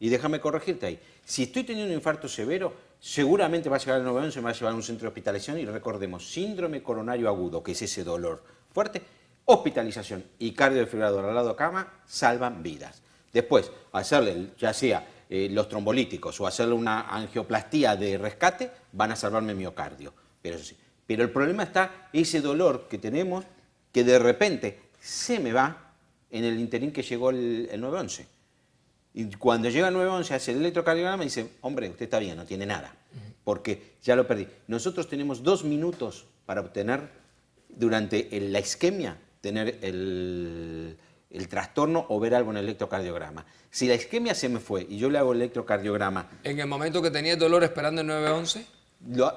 Y déjame corregirte ahí. Si estoy teniendo un infarto severo, seguramente va a llegar el 911, me va a llevar a un centro de hospitalización, y recordemos, síndrome coronario agudo, que es ese dolor fuerte, hospitalización y cardiodesfibrilador al lado de cama, salvan vidas. Después, hacerle, ya sea los trombolíticos o hacerle una angioplastía de rescate, van a salvarme miocardio. Pero eso sí. Pero el problema está ese dolor que tenemos, que de repente se me va en el interín que llegó el 911. Y cuando llega el 911 hace el electrocardiograma y dice, hombre, usted está bien, no tiene nada, porque ya lo perdí. Nosotros tenemos 2 minutos para obtener, durante la isquemia, tener el trastorno o ver algo en el electrocardiograma. Si la isquemia se me fue y yo le hago el electrocardiograma... ¿En el momento que tenía el dolor esperando el 911?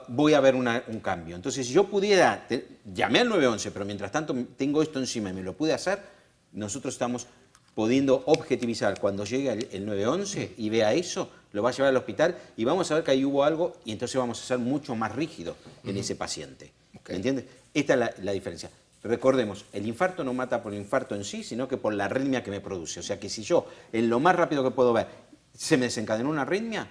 Voy a ver un cambio. Entonces, si yo pudiera... Llamé al 911, pero mientras tanto tengo esto encima y me lo pude hacer, nosotros estamos pudiendo objetivizar. Cuando llegue el 911 y vea eso, lo va a llevar al hospital y vamos a ver que ahí hubo algo, y entonces vamos a ser mucho más rígidos en ese paciente. ¿Me entiendes? Esta es la diferencia. Recordemos, el infarto no mata por el infarto en sí, sino que por la arritmia que me produce. O sea que si yo, en lo más rápido que puedo ver, se me desencadenó una arritmia,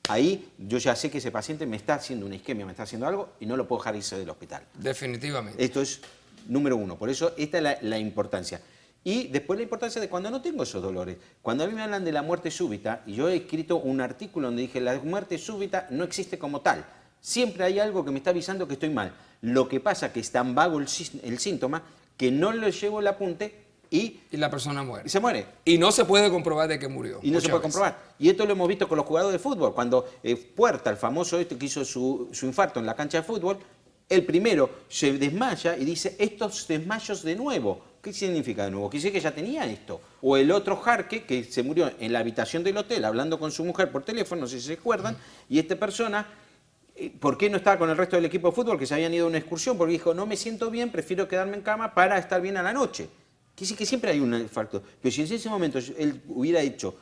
ahí yo ya sé que ese paciente me está haciendo una isquemia, me está haciendo algo, y no lo puedo dejar irse del hospital. Definitivamente. Esto es número 1. Por eso esta es la importancia. Y después la importancia de cuando no tengo esos dolores. Cuando a mí me hablan de la muerte súbita, y yo he escrito un artículo donde dije, la muerte súbita no existe como tal. Siempre hay algo que me está avisando que estoy mal. Lo que pasa es que es tan vago el síntoma que no le llevo el apunte y la persona muere. Y se muere. Y no se puede comprobar de que murió. Y no se puede comprobar. Y esto lo hemos visto con los jugadores de fútbol. Cuando Puerta, el famoso que hizo su infarto en la cancha de fútbol, el primero se desmaya y dice, estos desmayos de nuevo. ¿Qué significa de nuevo? Quiere decir que ya tenía esto. O el otro Jarque, que se murió en la habitación del hotel hablando con su mujer por teléfono, no sé si se acuerdan, y esta persona... ¿Por qué no estaba con el resto del equipo de fútbol que se habían ido a una excursión? Porque dijo, no me siento bien, prefiero quedarme en cama para estar bien a la noche. Quiere decir que siempre hay un infarto. Pero si en ese momento él hubiera hecho,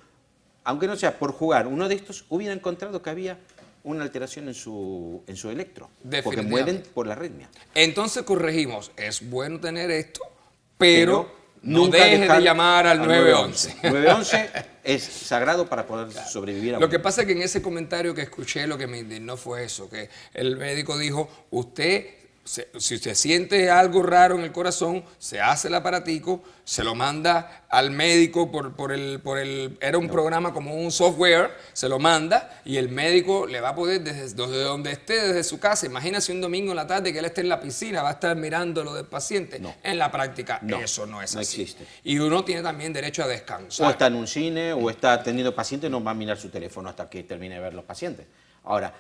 aunque no sea por jugar, uno de estos, hubiera encontrado que había una alteración en su electro. Porque mueren por la arritmia. Entonces corregimos, es bueno tener esto, pero No dejes de llamar al 911. 911 es sagrado para poder sobrevivir a Lo que pasa es que en ese comentario que escuché, lo que me indignó fue eso, que el médico dijo, si usted siente algo raro en el corazón, se hace el aparatico, se lo manda al médico era un programa como un software, se lo manda y el médico le va a poder desde donde esté, desde su casa. Imagínese un domingo en la tarde que él esté en la piscina, va a estar mirando lo del paciente. No. En la práctica No, eso no es no así. existe. Y uno tiene también derecho a descansar. O está en un cine o está atendiendo pacientes, no va a mirar su teléfono hasta que termine de ver los pacientes. Ahora,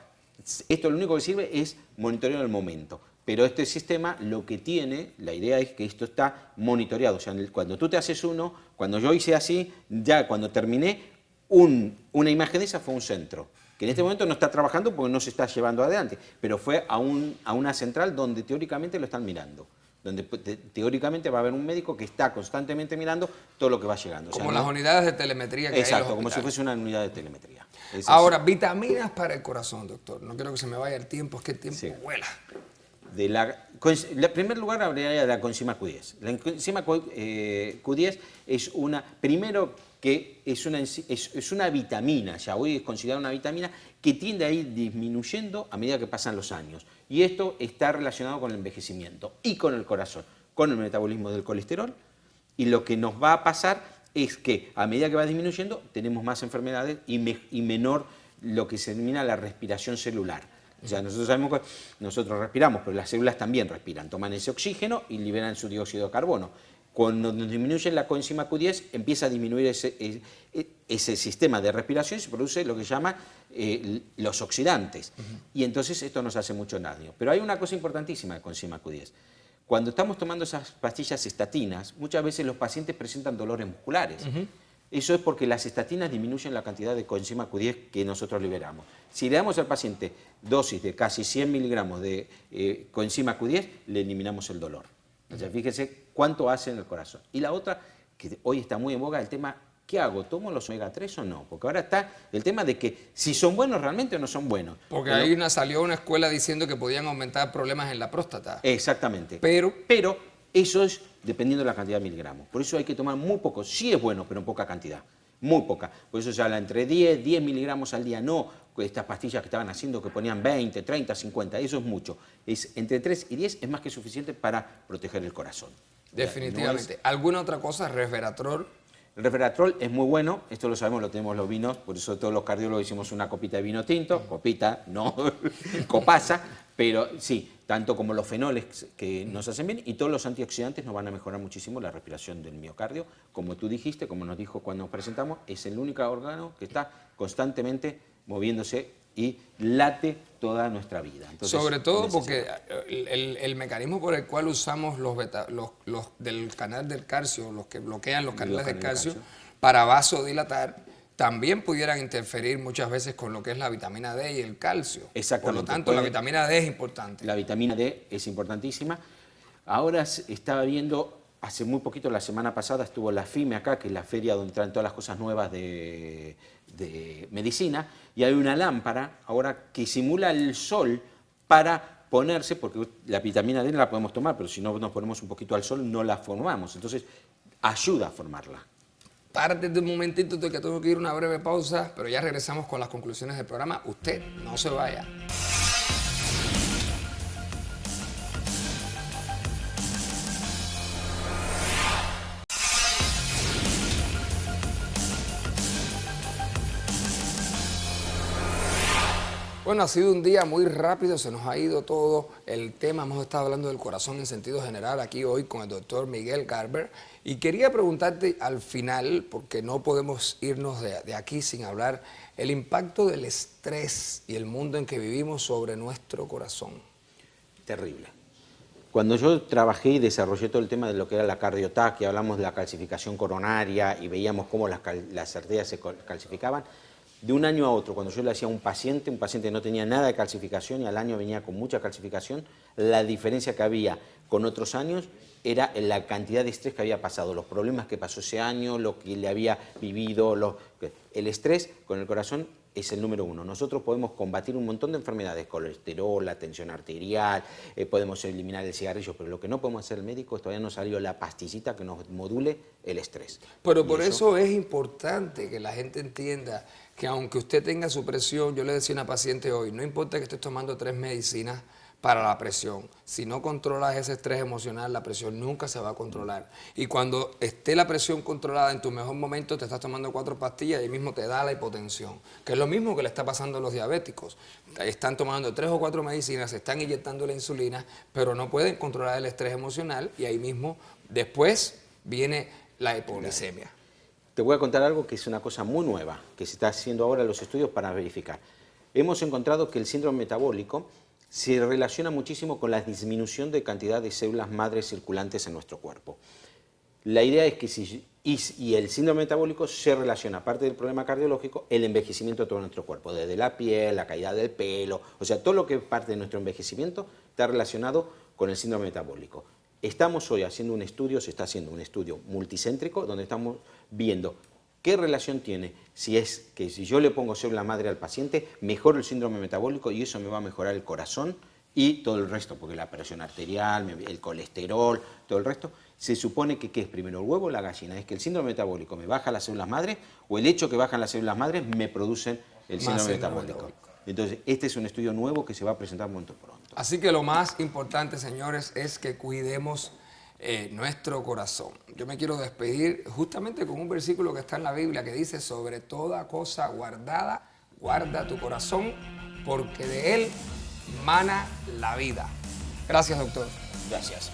esto lo único que sirve es monitorear el momento. Pero este sistema lo que tiene, la idea es que esto está monitoreado. O sea, cuando tú te haces uno, cuando yo hice así, ya cuando terminé, una imagen de esa fue un centro. Que en este momento no está trabajando porque no se está llevando adelante. Pero fue a una central donde teóricamente lo están mirando. Donde teóricamente va a haber un médico que está constantemente mirando todo lo que va llegando. Como las unidades de telemetría que hay en los exacto, como si hospitales. fuese una unidad de telemetría. Ahora, vitaminas para el corazón, doctor. No quiero que se me vaya el tiempo, es que el tiempo vuela. En primer lugar habría de la coenzima Q10. La coenzima Q10 es primero que es una vitamina, ya hoy es considerada una vitamina que tiende a ir disminuyendo a medida que pasan los años. Y esto está relacionado con el envejecimiento y con el corazón, con el metabolismo del colesterol. Y lo que nos va a pasar es que a medida que va disminuyendo tenemos más enfermedades y menor lo que se denomina la respiración celular. O sea, nosotros sabemos que nosotros respiramos, pero las células también respiran, toman ese oxígeno y liberan su dióxido de carbono. Cuando disminuye la coenzima Q10, empieza a disminuir ese sistema de respiración y se produce lo que se llama los oxidantes. Y entonces esto nos hace mucho daño. Pero hay una cosa importantísima de coenzima Q10. Cuando estamos tomando esas pastillas estatinas, muchas veces los pacientes presentan dolores musculares. Eso es porque las estatinas disminuyen la cantidad de coenzima Q10 que nosotros liberamos. Si le damos al paciente dosis de casi 100 miligramos de coenzima Q10, le eliminamos el dolor. O sea, fíjese cuánto hace en el corazón. Y la otra, que hoy está muy en boga, el tema, ¿qué hago? ¿Tomo los omega 3 o no? Porque ahora está el tema de que si son buenos realmente o no son buenos. Porque ahí salió una escuela diciendo que podían aumentar problemas en la próstata. Exactamente. Pero eso es dependiendo de la cantidad de miligramos. Por eso hay que tomar muy poco. Sí es bueno, pero en poca cantidad. Muy poca. Por eso se habla entre 10 miligramos al día. No estas pastillas que estaban haciendo que ponían 20, 30, 50. Eso es mucho. Entre 3 y 10 es más que suficiente para proteger el corazón. Definitivamente. ¿Alguna otra cosa? Resveratrol. El resveratrol es muy bueno, esto lo sabemos, lo tenemos los vinos, por eso todos los cardiólogos hicimos una copita de vino tinto, copita, no, copaza, pero sí, tanto como los fenoles que nos hacen bien y todos los antioxidantes nos van a mejorar muchísimo la respiración del miocardio. Como tú dijiste, como nos dijo cuando nos presentamos, es el único órgano que está constantemente moviéndose y late toda nuestra vida. Entonces, sobre todo porque el mecanismo por el cual usamos los del canal del calcio, los que bloquean los canales del calcio, para vasodilatar, también pudieran interferir muchas veces con lo que es la vitamina D y el calcio. Exactamente. Por lo tanto, la vitamina D es importante. La vitamina D es importantísima. Ahora estaba viendo, hace muy poquito, la semana pasada, estuvo la FIME acá, que es la feria donde traen todas las cosas nuevas de medicina, y hay una lámpara ahora que simula el sol para ponerse, porque la vitamina D no la podemos tomar, pero si no nos ponemos un poquito al sol no la formamos, entonces ayuda a formarla. Párate de un momentito, que tengo que ir a una breve pausa, pero ya regresamos con las conclusiones del programa. Usted no se vaya. Bueno, ha sido un día muy rápido, se nos ha ido todo el tema. Hemos estado hablando del corazón en sentido general aquí hoy con el doctor Miguel Garber. Y quería preguntarte al final, porque no podemos irnos de aquí sin hablar, el impacto del estrés y el mundo en que vivimos sobre nuestro corazón. Terrible. Cuando yo trabajé y desarrollé todo el tema de lo que era la cardiotaquia, hablamos de la calcificación coronaria y veíamos cómo las arterias se calcificaban, de un año a otro, cuando yo le hacía a un paciente no tenía nada de calcificación y al año venía con mucha calcificación, la diferencia que había con otros años era la cantidad de estrés que había pasado, los problemas que pasó ese año, lo que le había vivido. El estrés con el corazón es el número 1. Nosotros podemos combatir un montón de enfermedades, colesterol, la tensión arterial, podemos eliminar el cigarrillo, pero lo que no podemos hacer el médico es todavía no salió la pastillita que nos module el estrés. Pero por eso es importante que la gente entienda que aunque usted tenga su presión, yo le decía a una paciente hoy, no importa que estés tomando 3 medicinas para la presión. Si no controlas ese estrés emocional, la presión nunca se va a controlar. Y cuando esté la presión controlada en tu mejor momento, te estás tomando 4 pastillas y ahí mismo te da la hipotensión, que es lo mismo que le está pasando a los diabéticos. Están tomando 3 o 4 medicinas, se están inyectando la insulina, pero no pueden controlar el estrés emocional y ahí mismo después viene la hipoglicemia. Te voy a contar algo que es una cosa muy nueva, que se está haciendo ahora los estudios para verificar. Hemos encontrado que el síndrome metabólico se relaciona muchísimo con la disminución de cantidad de células madres circulantes en nuestro cuerpo. La idea es que y el síndrome metabólico se relaciona, aparte del problema cardiológico, el envejecimiento de todo nuestro cuerpo, desde la piel, la caída del pelo, o sea, todo lo que es parte de nuestro envejecimiento está relacionado con el síndrome metabólico. Estamos hoy haciendo un estudio, se está haciendo un estudio multicéntrico, donde estamos viendo qué relación tiene si yo le pongo célula madre al paciente, mejora el síndrome metabólico y eso me va a mejorar el corazón y todo el resto, porque la presión arterial, el colesterol, todo el resto. Se supone que ¿qué es primero, el huevo o la gallina? ¿Es que el síndrome metabólico me baja las células madre o el hecho que bajan las células madres me producen el síndrome metabólico? Entonces, este es un estudio nuevo que se va a presentar muy pronto. Así que lo más importante, señores, es que cuidemos nuestro corazón. Yo me quiero despedir justamente con un versículo que está en la Biblia que dice: sobre toda cosa guardada, guarda tu corazón, porque de él mana la vida. Gracias, doctor. Gracias.